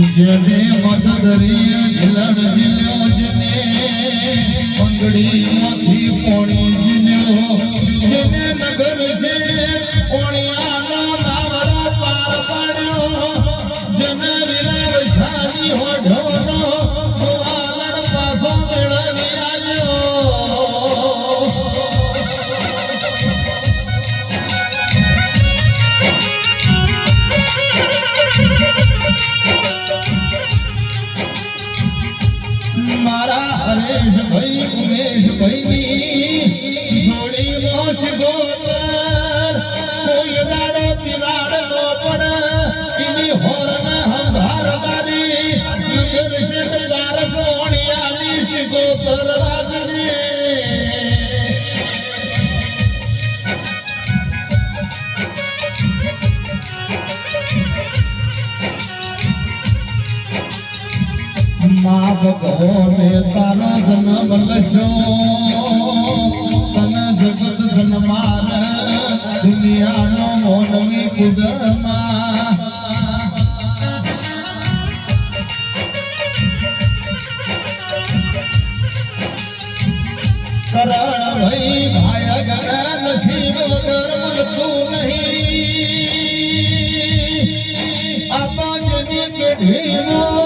જેને મદદરીએ ઢીલણ જીલ્યો જેને મંગળીમાંથી પોણી જીલ્યો જેને નગર છે ઓણિયાનો નાવડા પાર પાડ્યો જેને વિરાવ શાની હોઢવનો ગોવાલણ પાછો મેળવી આવ્યો મારા હરેશભાઈ ઉમેશભાઈની જોડી મોશ ગોતર કોઈ દાડો તિરાડ નો પડે એની હોરના હંભાર મારી નગર શેઠ બારસ ઓણિયાની શિકોતર રાખજે મા ભગવાને તારા જન્મ લશો તને જગત જન્માર દુનિયાનો મોનવી કુદરમાં કરણ ભાઈ ભાય ગણ નસીબ વગર મળતું નહીં આ પાંચની પેઢીનો